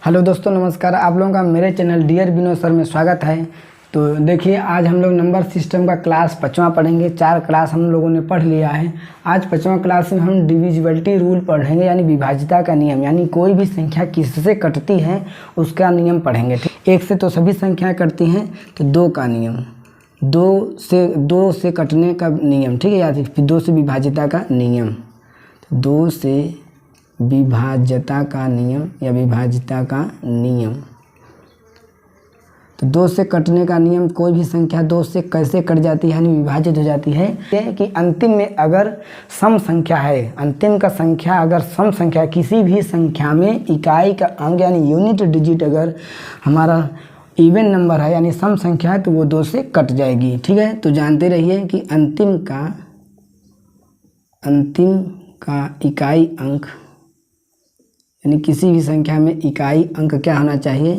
Hello दोस्तों, नमस्कार। आप लोगों का मेरे चैनल डियर विनोद सर में स्वागत है। तो देखिए, आज हम लोग नंबर सिस्टम का क्लास 5वां पढ़ेंगे। 4 क्लास हम लोगों ने पढ़ लिया है। आज 5वां क्लास में हम डिविजिबिलिटी रूल पढ़ेंगे, यानी विभाज्यता का नियम, यानी कोई भी संख्या किससे कटती है उसका नियम पढ़ेंगे। ठीक, 1 से तो सभी संख्याएँ कटती हैं, तो 2 का नियम, 2 से कटने का नियम, ठीक है याद। फिर 2 से विभाज्यता का नियम, 2 से विभाज्यता का नियम या विभाज्यता का नियम। तो 2 से कटने का नियम, कोई भी संख्या 2 से कैसे कट जाती है, यानी विभाजित हो जाती है कि अंतिम में अगर सम संख्या है, अंतिम का संख्या अगर सम संख्या, किसी भी संख्या में इकाई का अंक यानी यूनिट डिजिट अगर हमारा इवन नंबर है यानी सम संख्या है, तो वो 2 से कट जाएगी। ठीक है, तो जानते रहिए कि अंतिम का इकाई अंक यानी किसी भी संख्या में इकाई अंक क्या होना चाहिए,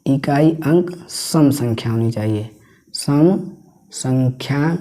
इकाई अंक सम संख्या होनी चाहिए, सम संख्या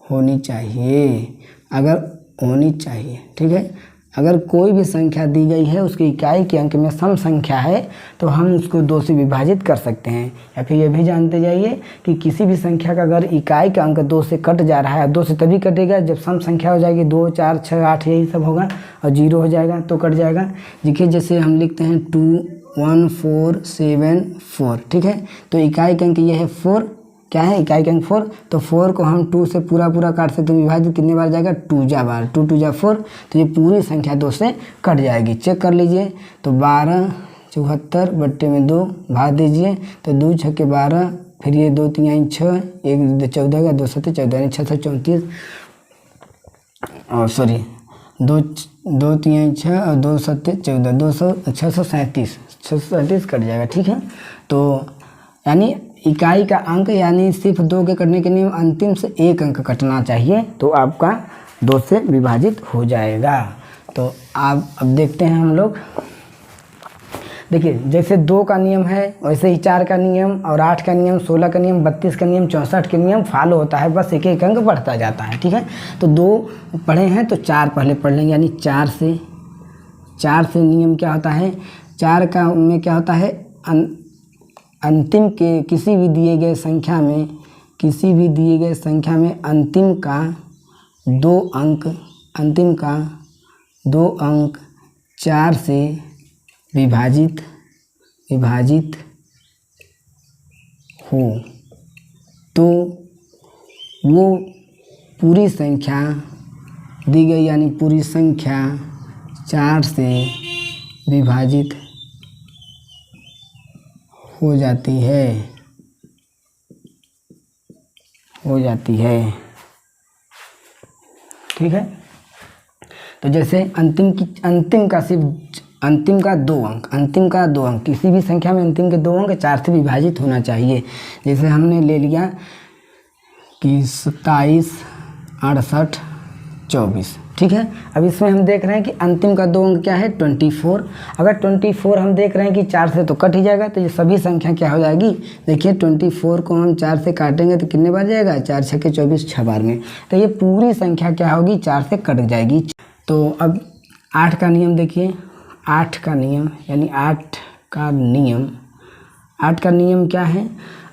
होनी चाहिए, अगर होनी चाहिए। ठीक है, अगर कोई भी संख्या दी गई है उसकी इकाई के अंक में सम संख्या है तो हम उसको 2 से विभाजित कर सकते हैं। या फिर ये भी जानते जाइए कि किसी भी संख्या का अगर इकाई का अंक 2 से कट जा रहा है, 2 से तभी कटेगा जब सम संख्या हो जाएगी, 2, 4, 6, 8 यही सब होगा, और 0 हो जाएगा तो कट जाएगा। देखिए, जैसे हम लिखते हैं 2, 1, 4, 7, 4। ठीक है, तो इकाई का अंक ये है 4, क्या है इकाई का अंक 4, तो 4 को हम 2 से पूरा काट सकते हैं। विभाजित कितने बार जाएगा, 2 जा बार, 2 2 जा 4, तो ये पूरी संख्या 2 से कट जाएगी। चेक कर लीजिए, तो 12 74 बट्टे में 2 भाग दीजिए, तो 2 6 के 12, फिर ये 2 3 6, 1 14 का 2 7 14 यानी 634, और सॉरी 2 3 6 और 2 7 14, 637 कट जाएगा। ठीक है, तो यानी इकाई का अंक यानी सिर्फ 2 के कटने के नियम, अंतिम से 1 अंक कटना चाहिए तो आपका 2 से विभाजित हो जाएगा। तो आप अब देखते हैं हम लोग। देखिए, जैसे 2 का नियम है वैसे ही 4 का नियम और 8 का नियम, 16 का नियम, 32 का नियम, 64 के नियम फॉलो होता है, बस एक एक अंक बढ़ता जाता है। ठीक है, तो 2 पढ़े हैं तो 4 पहले पढ़ लेंगे, यानी 4 से नियम क्या होता है, 4 का में क्या होता है, अंतिम के किसी भी दिए गए संख्या में अंतिम का 2 अंक 4 से विभाजित हो तो वो पूरी संख्या दी गई, यानी पूरी संख्या 4 से विभाजित हो जाती है। ठीक है, तो जैसे अंतिम का 2 अंक, किसी भी संख्या में अंतिम के 2 अंक 4 से विभाजित होना चाहिए। जैसे हमने ले लिया कि 27 68 24। ठीक है, अब इसमें हम देख रहे हैं कि अंतिम का 2 अंक क्या है, 24। अगर 24 हम देख रहे हैं कि 4 से तो कट ही जाएगा, तो ये सभी संख्या क्या हो जाएगी। देखिए, 24 को हम 4 से काटेंगे तो कितने बार जाएगा, 4 6 के 24, 6 बार में, तो ये पूरी संख्या क्या होगी, 4 से कट जाएगी। तो अब 8 का नियम देखिए, 8 का नियम यानी 8 का नियम क्या है,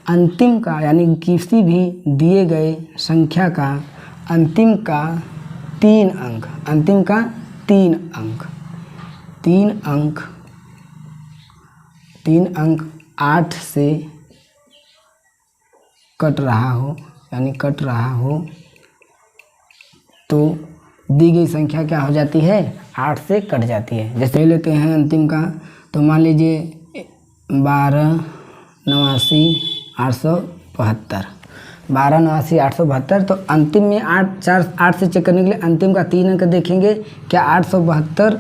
अंतिम का यानी किसी भी दिए गए संख्या का अंतिम का 3 अंक 8 से कट रहा हो तो दी गई संख्या क्या हो जाती है, 8 से कट जाती है। जैसे लेते हैं अंतिम का, तो मान लीजिए 12 89 872, 12 89 872, तो अंतिम में 8 से चेक करने के लिए अंतिम का 3 अंक देखेंगे, क्या 872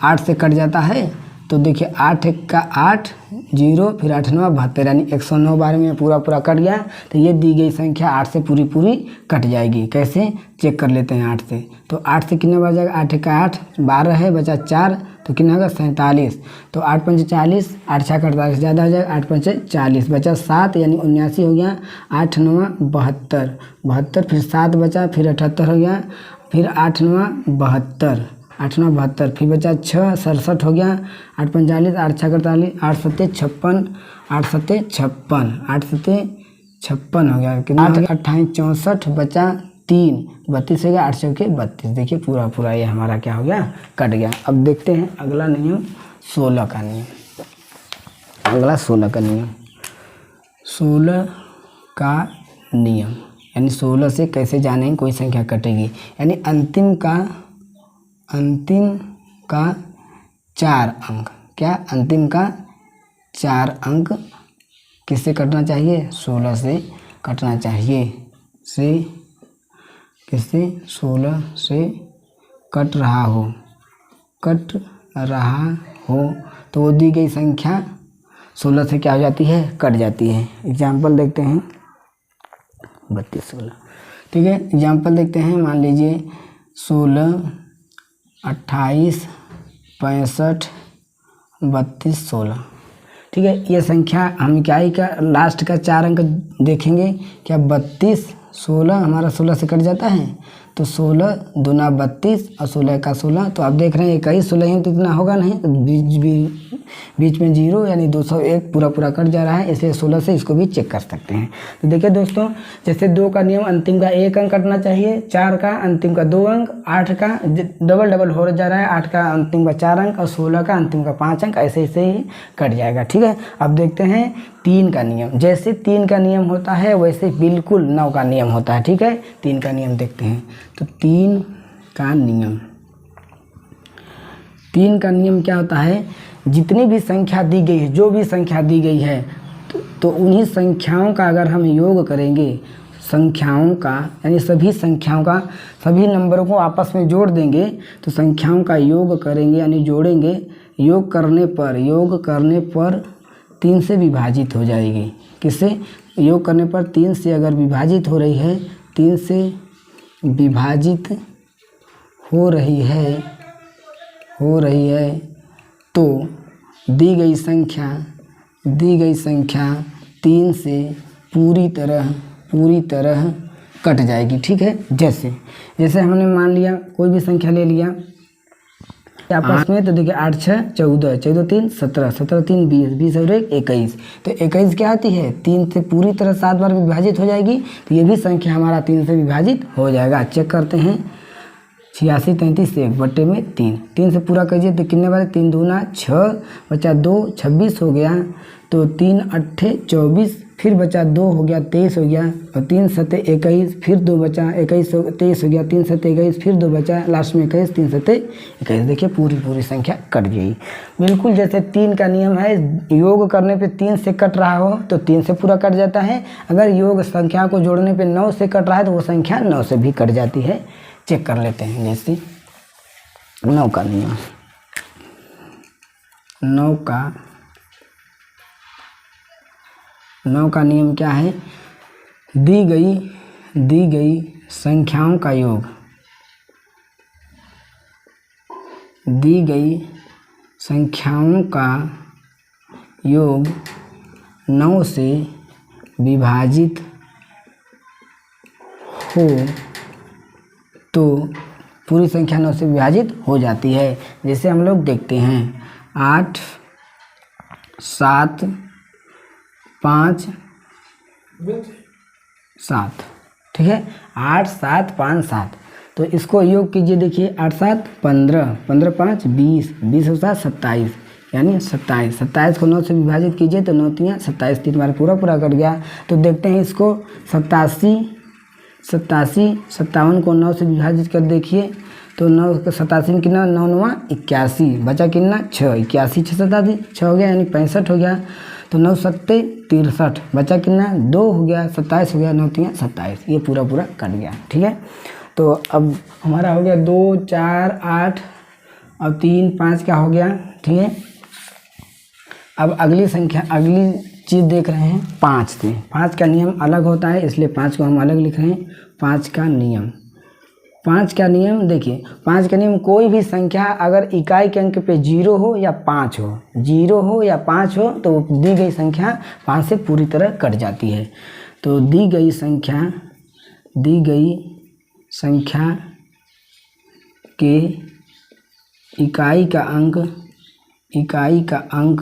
8 से कट जाता है, तो देखिए 8 1 का 8 0, फिर 8 9 72, यानी 109 बार में पूरा कट गया, तो ये दी गई संख्या 8 से पूरी कट जाएगी। कैसे चेक कर लेते हैं 8 से, तो 8 से कितने बार जाएगा, 8 1 का 8, 12 है बचा 4, तो कितना होगा 47, तो 8 5 40, 8 6 का 48 ज़्यादा हो जाएगा, 8 5 40, बचा 7 यानी 79 हो गया, 8 9 72, फिर 7 बचा, फिर 78 हो गया, फिर 8 9 72, 8 9 72, फिर बचा 6 67 हो गया, 8 45, 8 6 48, 8 7 56, 8 7 56, 8 7 56 हो गया, कितना 8 28 64, बचा 3 32 हो गया, 8 चौके 32। देखिए पूरा पूरा ये हमारा क्या हो गया, कट गया। अब देखते हैं अगला नियम 16 का नियम। अगला 16 का नियम, 16 का नियम यानी 16 से कैसे जानेंगे कोई संख्या कटेगी, यानी अंतिम का 4 अंक, क्या अंतिम का 4 अंक किससे कटना चाहिए, 16 से कटना चाहिए। से किससे, 16 से कट रहा हो तो वो दी गई संख्या 16 से क्या हो जाती है, कट जाती है। एग्जाम्पल देखते हैं 32 16, ठीक है। एग्जाम्पल देखते हैं, मान लीजिए 16 28 65 32 16, ठीक है। ये संख्या हम क्या ही का लास्ट का 4 अंक देखेंगे, क्या 32 16 हमारा 16 से कट जाता है, तो 16 दूना 32 और 16 का 16, तो आप देख रहे हैं 21 16 ही तो इतना होगा नहीं, तो बीच में 0 यानी 201 पूरा पूरा कट जा रहा है, इसलिए 16 से इसको भी चेक कर सकते हैं। तो देखिए दोस्तों, जैसे 2 का नियम अंतिम का 1 अंक कटना चाहिए, 4 का अंतिम का 2 अंक, 8 का डबल हो जा रहा है, 8 का अंतिम का 4 अंक और 16 का अंतिम का 5 अंक, ऐसे ऐसे ही कट जाएगा, ठीक है। अब देखते हैं 3 का नियम। जैसे 3 का नियम होता है वैसे बिल्कुल 9 का नियम होता है, ठीक है। 3 का नियम देखते हैं, तो 3 का नियम, 3 का नियम क्या होता है, जितनी भी संख्या दी गई है, जो भी संख्या दी गई है, तो उन्हीं संख्याओं का अगर हम योग करेंगे, संख्याओं का यानी सभी संख्याओं का, सभी नंबरों को आपस में जोड़ देंगे, तो संख्याओं का योग करेंगे यानी जोड़ेंगे, योग करने पर 3 से विभाजित हो जाएगी। किससे, योग करने पर 3 से अगर विभाजित हो रही है, 3 से विभाजित हो रही है तो दी गई संख्या 3 से पूरी तरह कट जाएगी, ठीक है। जैसे हमने मान लिया कोई भी संख्या ले लिया आपस में, तो देखिए 8 6 14, 14 3 17, 17 3 20, 20 और 1 21, तो 21 क्या आती है, 3 से पूरी तरह 7 बार विभाजित हो जाएगी, तो ये भी संख्या हमारा 3 से विभाजित हो जाएगा। चेक करते हैं, 86 33 1 बटे में 3 से पूरा कीजिए तो कितने बार, 3 दूना 6, बचा 2 26 हो गया, तो 3 8 24, फिर बचा 2 हो गया 23 हो गया, और 3 7 21, फिर 2 बचा 21 23 हो गया, 3 7 21, फिर 2 बचा, लास्ट में 21, 3 7 21। देखिए पूरी संख्या कट गई। बिल्कुल जैसे 3 का नियम है, योग करने पे 3 से कट रहा हो तो 3 से पूरा कट जाता है, अगर योग संख्या को जोड़ने पे 9 से कट रहा है तो वो संख्या 9 से भी कट जाती है। चेक कर लेते हैं, जैसे 9 का नियम, 9 का नियम क्या है, दी गई संख्याओं का योग, 9 से विभाजित हो तो पूरी संख्या 9 से विभाजित हो जाती है। जैसे हम लोग देखते हैं 8 7 5 7, ठीक है, 8 7 5 7, तो इसको योग कीजिए। देखिए 8 7 15, 15 5 20, 20 और 7 27, यानी 27, 27 को 9 से विभाजित कीजिए तो 9 3 27, 3 बार पूरा कट गया। तो देखते हैं इसको 87 57 को 9 से विभाजित कर देखिए तो 9 87 में कितना, 9 9 81, बचा कितना 6, 81 6 87 6 हो गया यानी 65 हो गया, तो 9 7 63, बचा कितना 2 हो गया, 27 हो गया, 9 3 27, ये पूरा कट गया, ठीक है। तो अब हमारा हो गया 2 4 8 और 3 5 क्या हो गया, ठीक है। अब अगली चीज़ देख रहे हैं 5 से। 5 का नियम अलग होता है इसलिए 5 को हम अलग लिख रहे हैं। 5 का नियम देखिए, 5 का नियम, कोई भी संख्या अगर इकाई के अंक पे 0 हो या 5 हो तो दी गई संख्या 5 से पूरी तरह कट जाती है। तो दी गई संख्या के इकाई का अंक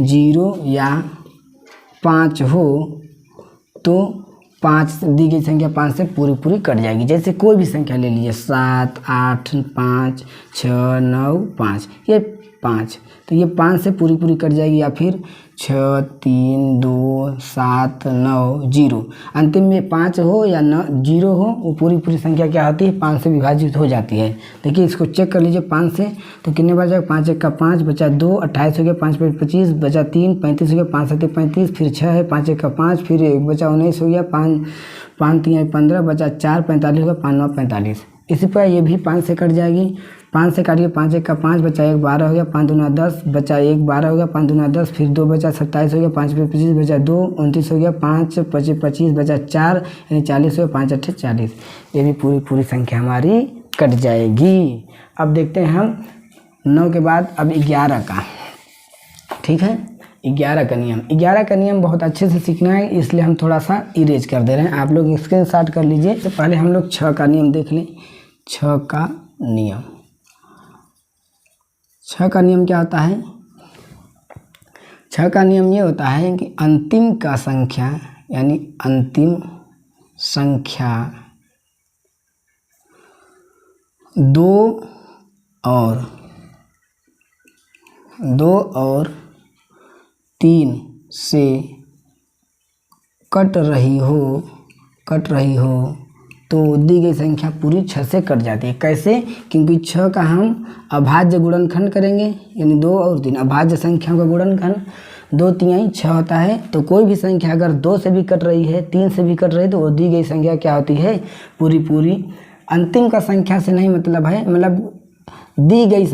0 या 5 हो तो 5 दी गई संख्या 5 से पूरी कट जाएगी। जैसे कोई भी संख्या ले लीजिए 7, 8, 5, 6, 9, 5, ये 5, तो ये 5 से पूरी कट जाएगी। या फिर 6, 3, 2, 7, 9, 0, अंतिम में 5 हो या 0 हो, वो पूरी संख्या क्या होती है 5 से विभाजित हो जाती है। देखिए इसको चेक कर लीजिए 5 से तो कितने बार जाएगा, 5 1 का 5 बचा 2, 28 हो गया, 5 5 25 बचा 3, 35 हो गया, 5 7 35, फिर 6 है, 5 1 का 5, फिर 1 बचा 19 हो गया, 5 3 15 बचा 4, 45 होगा, 5 9 45। इसी पर ये भी 5 से कट जाएगी। 5 से काटिए, 5 1 का 5 बचा 1 12 हो गया, 5 2 10 बचा 1 12 हो गया, 5 2 10, फिर 2 बचा 27 हो गया, 5 25 बचा 2 29 हो गया, 5 25 25 बचा 4 यानी 40 हो गया, 5 8 40। ये भी पूरी संख्या हमारी कट जाएगी। अब देखते हैं हम 9 के बाद अब 11 का, ठीक है। 11 का नियम, 11 का नियम बहुत अच्छे से सीखना है, इसलिए हम थोड़ा सा इरेज कर दे रहे हैं। आप लोग स्क्रीनशॉट कर लीजिए। तो पहले हम लोग 6 का नियम देख लें। 6 का नियम, 6 का नियम क्या होता है? 6 का नियम ये होता है कि अंतिम का संख्या यानी अंतिम संख्या 2 और 3 से कट रही हो तो दी गई संख्या पूरी 6 से कट जाती है। कैसे? क्योंकि 6 का हम अभाज्य गुणनखंड करेंगे, यानी 2 और 3 अभाज्य संख्याओं का गुणनखंड 2 3 6 होता है। तो कोई भी संख्या अगर 2 से भी कट रही है, 3 से भी कट रही है, तो वो दी गई संख्या क्या होती है? पूरी। अंतिम का संख्या से नहीं मतलब है, मतलब दी गई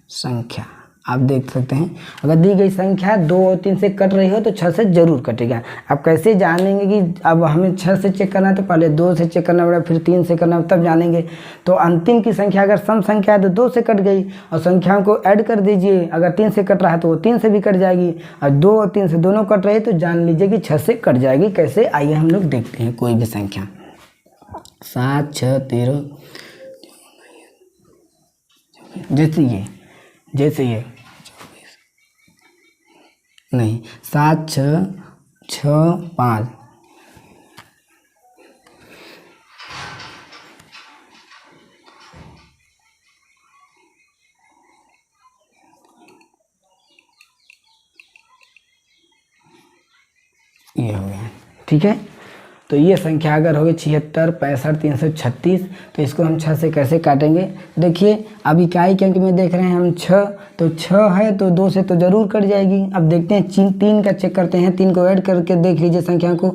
संख्या आप देख सकते हैं। अगर दी गई संख्या 2 और 3 से कट रही हो तो 6 से जरूर कटेगा। अब कैसे जानेंगे कि अब हमें 6 से चेक करना है? तो पहले 2 से चेक करना पड़ेगा, फिर 3 से करना, तब जानेंगे। तो अंतिम की संख्या अगर सम संख्या है तो 2 से कट गई, और संख्याओं को ऐड कर दीजिए। अगर 3 से कट रहा है तो वो 3 से भी कट जाएगी, और 2 और 3 से दोनों कट रही है तो जान लीजिए कि 6 से कट जाएगी। कैसे? आइए हम लोग देखते हैं। कोई भी संख्या 7 6 13, जैसे ये नहीं 7 6 6 5, ये हो गया, ठीक है। तो ये संख्या अगर होगी 76 65 336, तो इसको हम 6 से कैसे काटेंगे? देखिए अब इकाई के अंक में देख रहे हैं हम 6, तो 6 है तो 2 से तो ज़रूर कट जाएगी। अब देखते हैं 3 का चेक करते हैं। 3 को ऐड करके देख लीजिए संख्या को।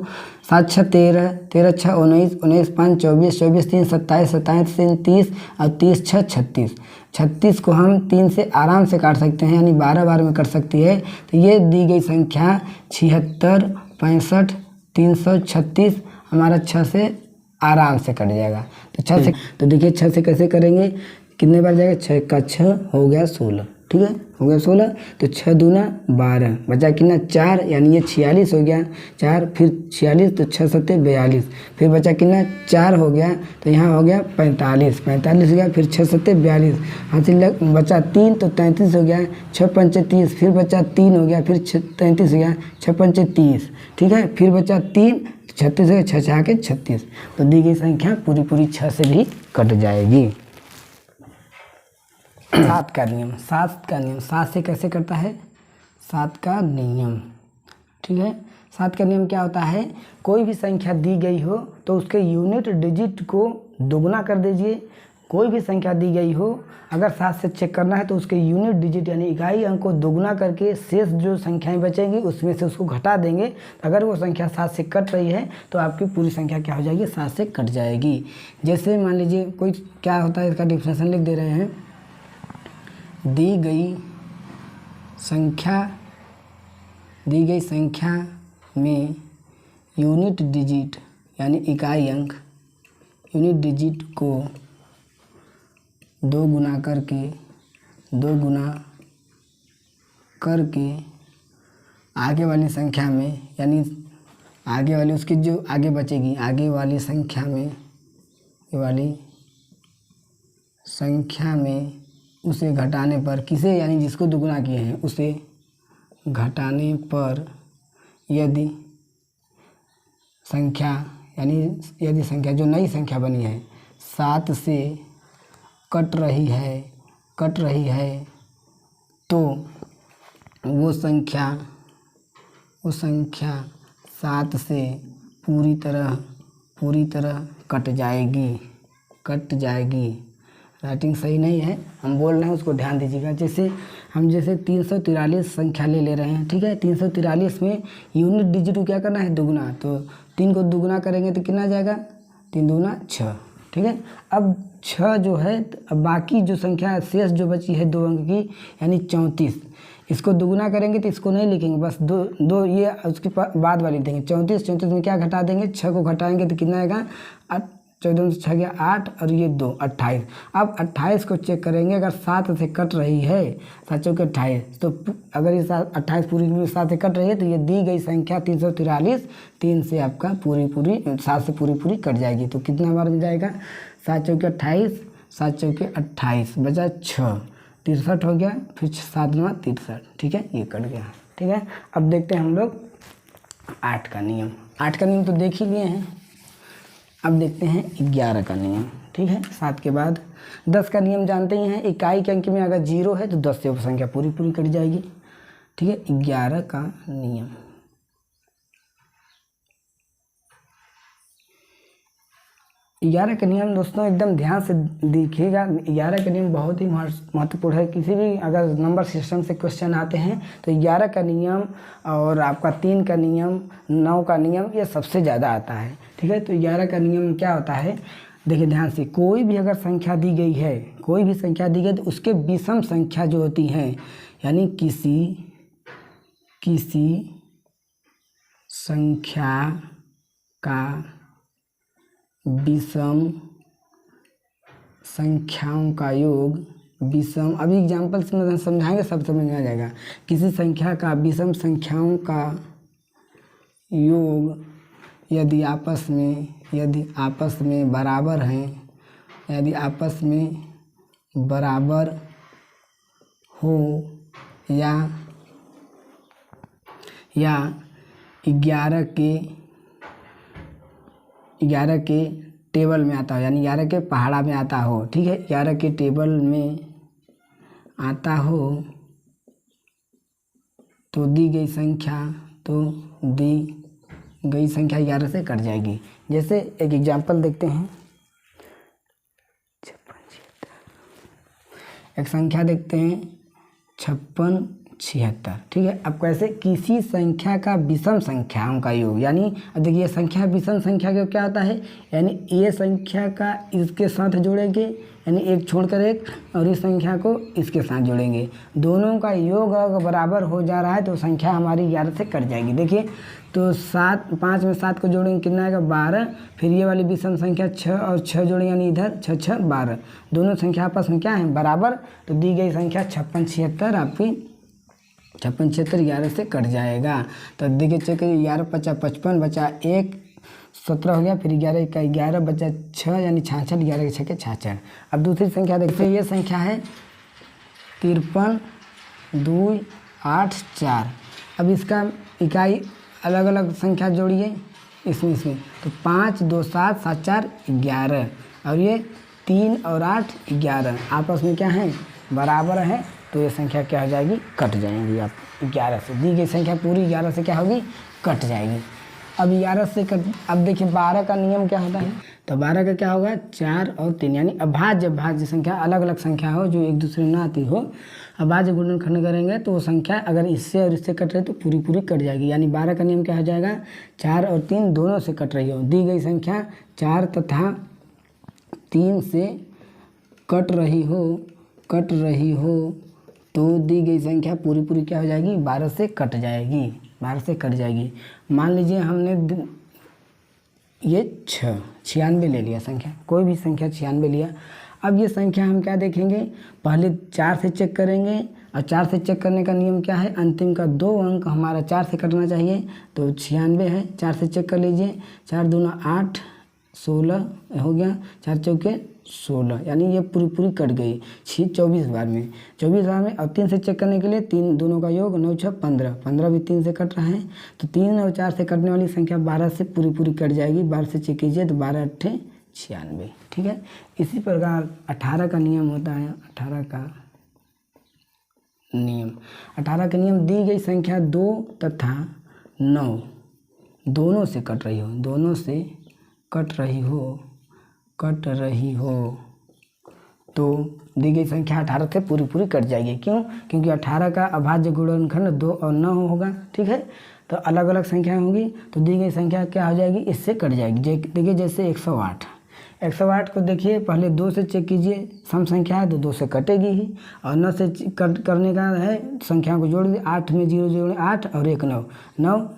7 6 13, 13 6 19, 19 5 24, 24 3 27, 27 3 30, और 30 6 36। 36 को हम 3 से आराम से काट सकते हैं, यानी 12 बार में कट सकती है। तो ये दी गई संख्या 76 65 336 हमारा 6 से आराम से कट जाएगा। तो 6 से, तो देखिए 6 से कैसे करेंगे? कितने बार जाएगा? 6 का 6 हो गया 16, ठीक है, हो गया 16। तो 6 दूना 12 बचा कितना? 4, यानी ये 46 हो गया 4, फिर 46, तो 6 7 42, फिर बचा कितना? 4 हो गया, तो यहाँ हो गया 45 45 हो गया, फिर 6 7 42, हासिल बचा 3, तो 33 हो गया, 6 5 30, फिर बचा 3 हो गया, फिर 33 हो गया, 6 5 30, ठीक है, फिर बचा 3 36 हो गया, 6 6 के 36। तो दी गई संख्या पूरी 6 से भी कट जाएगी। 7 का नियम, 7 से कैसे करता है? 7 का नियम, ठीक है। 7 का नियम क्या होता है? कोई भी संख्या दी गई हो तो उसके यूनिट डिजिट को दोगुना कर दीजिए। कोई भी संख्या दी गई हो, अगर 7 से चेक करना है तो उसके यूनिट डिजिट यानी इकाई अंक को दोगुना करके शेष जो संख्याएं बचेंगी उसमें से उसको घटा देंगे। अगर वो संख्या 7 से कट रही है तो आपकी पूरी संख्या क्या हो जाएगी? 7 से कट जाएगी। जैसे मान लीजिए कोई क्या होता है, इसका डिफिनेशन लिख दे रहे हैं। दी गई संख्या में यूनिट डिजिट यानी इकाई अंक यूनिट डिजिट को 2 गुना करके आगे वाली संख्या में, यानी आगे वाली उसकी जो आगे बचेगी आगे वाली संख्या में, ये वाली संख्या में उसे घटाने पर किसे, यानी जिसको दुगुना किए हैं उसे घटाने पर यदि संख्या, यानी यदि संख्या जो नई संख्या बनी है 7 से कट रही है तो वो संख्या 7 से पूरी तरह कट जाएगी। राइटिंग सही नहीं है, हम बोल रहे हैं उसको ध्यान दीजिएगा। जैसे 343 संख्या ले रहे हैं, ठीक है। 343 में यूनिट डिजिट को क्या करना है, दुगुना। तो 3 को दुगुना करेंगे तो कितना जाएगा, 3 दूना 6, ठीक है। अब 6 जो है, अब बाकी जो संख्या शेष जो बची है 2 अंक की, यानी 34, इसको दुगुना करेंगे तो इसको नहीं लिखेंगे, बस दो ये उसके बाद वाली देंगे। 34 में क्या घटा देंगे, 6 को घटाएंगे तो कितना आएगा, 14 से 6 गया 8 और ये 2 28। अब 28 को चेक करेंगे, अगर 7 से कट रही है, 7 चौके 28, तो अगर ये 28 पूरी 7 से कट रही है तो ये दी गई संख्या 343 3 से आपका पूरी 7 से पूरी कट जाएगी। तो कितना बार में जाएगा, 7 चौके 28, 7 चौके 28 बचा 6, 63 हो गया, फिर 7 9 63, ठीक है, ये कट गया, ठीक है। अब देखते हैं हम लोग 8 का नियम। 8 का नियम तो देख ही लिए हैं, अब देखते हैं 11 का नियम, ठीक है। 7 के बाद 10 का नियम जानते ही हैं, इकाई के अंक में अगर 0 है तो 10 से संख्या पूरी कट जाएगी, ठीक है। 11 का नियम, 11 का नियम दोस्तों एकदम ध्यान से देखिएगा। 11 का नियम बहुत ही महत्वपूर्ण है। किसी भी अगर नंबर सिस्टम से क्वेश्चन आते हैं तो 11 का नियम और आपका 3 का नियम, 9 का नियम, ये सबसे ज़्यादा आता है, ठीक है। तो 11 का नियम क्या होता है, देखिए ध्यान से, कोई भी अगर संख्या दी गई है, कोई भी संख्या दी गई तो उसके विषम संख्या जो होती हैं, यानी किसी संख्या का विषम संख्याओं का योग, विषम, अभी एग्जाम्पल से समझाएंगे सब समझ में आ जाएगा। किसी संख्या का विषम संख्याओं का योग यदि आपस में बराबर हैं, यदि आपस में बराबर हो या 11 के टेबल में आता हो, यानी 11 के पहाड़ा में आता हो, ठीक है, 11 के टेबल में आता हो तो दी गई संख्या 11 से कट जाएगी। जैसे एक एग्जाम्पल देखते हैं, एक संख्या देखते हैं 56 76, ठीक है। अब कैसे, किसी संख्या का विषम संख्याओं का योग, यानी अब देखिए संख्या विषम संख्या का क्या होता है, यानी ये संख्या का इसके साथ जोड़ेंगे, यानी एक छोड़कर एक, और इस संख्या को इसके साथ जोड़ेंगे, दोनों का योग अगर बराबर हो जा रहा है तो संख्या हमारी 11 से कट जाएगी। देखिए तो 5 में 7 को जोड़ेंगे कितना आएगा, 12, फिर ये वाली विषम संख्या 6 और 6 जोड़ेंगे, यानी इधर 6 6 12, दोनों संख्या आपस में क्या है, बराबर। तो दी गई संख्या 56 76 आपकी 56 76 11 से कट जाएगा। तो देखिए चेक करिए, 11 55 55 बचा 1 17 हो गया, फिर 11 का 11 बचा 6, यानी 66, 11 के 6 के 66। अब दूसरी संख्या देखते हैं, ये संख्या है 53 2 8 4। अब इसका इकाई अलग अलग संख्या जोड़िए इसमें तो 5 2 7 7 4 11, और ये 3 और 8 11 आपस में क्या है, बराबर है, तो ये संख्या क्या हो जाएगी, कट जाएंगी। आप 11 से दी गई संख्या पूरी 11 से क्या होगी, कट जाएगी। अब 11 से कट, अब देखिए 12 का नियम क्या होता है, तो 12 का क्या होगा, 4 और 3, यानी अभाज्य संख्या, अलग अलग संख्या हो जो एक दूसरे में ना आती हो, अभाज्य गुणनखंड करेंगे तो वो संख्या अगर इससे और इससे कट रही तो पूरी कट जाएगी। यानी 12 का नियम क्या हो जाएगा, 4 और 3 दोनों से कट रही हो, दी गई संख्या 4 तथा 3 से कट रही हो तो दी गई संख्या पूरी क्या हो जाएगी, 12 से कट जाएगी, 12 से कट जाएगी। मान लीजिए हमने ये 96 ले लिया संख्या, कोई भी संख्या 96 लिया। अब ये संख्या हम क्या देखेंगे, पहले 4 से चेक करेंगे, और 4 से चेक करने का नियम क्या है, अंतिम का 2 अंक हमारा 4 से कटना चाहिए, तो 96 है, 4 से चेक कर लीजिए, 4 दूना 8 16 हो गया, 4 चौके 16, यानी ये पूरी कट गई 24 बार में। 24 बार में अब 3 से चेक करने के लिए 3 दोनों का योग 9 6 15, 15 भी 3 से कट रहा है, तो 3 और 4 से कटने वाली संख्या 12 से पूरी कट जाएगी। 12 से चेक कीजिए तो 12 8 96, ठीक है। इसी प्रकार 18 का नियम होता है। 18 का नियम, दी गई संख्या 2 तथा 9 दोनों से कट रही हो तो दी गई संख्या 18 से पूरी कट जाएगी। क्यों? क्योंकि 18 का अभाज्य गुणनखंड 2 और 9 होगा, ठीक है। तो अलग अलग संख्या होंगी तो दी गई संख्या क्या हो जाएगी, इससे कट जाएगी। देखिए जैसे 108 को देखिए, पहले 2 से चेक कीजिए, सम संख्या है तो 2 से कटेगी ही, और 9 से कट करने का है, संख्या को जोड़ दीजिए, 8 में 0 जोड़े 8 और 1 9,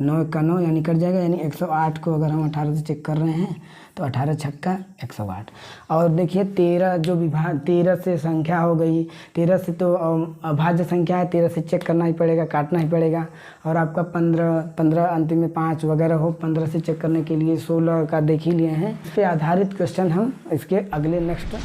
9 का 9 यानी कट जाएगा। यानी 108 को अगर हम 18 से चेक कर रहे हैं तो 18 छक्का 108। और देखिए 13 जो विभाग 13 से संख्या हो गई, 13 से तो अभाज्य संख्या है, 13 से चेक करना ही पड़ेगा, काटना ही पड़ेगा। और आपका 15 अंतिम में 5 वगैरह हो, 15 से चेक करने के लिए 16 का देख ही लिए हैं। इस पर आधारित क्वेश्चन हम इसके अगले नेक्स्ट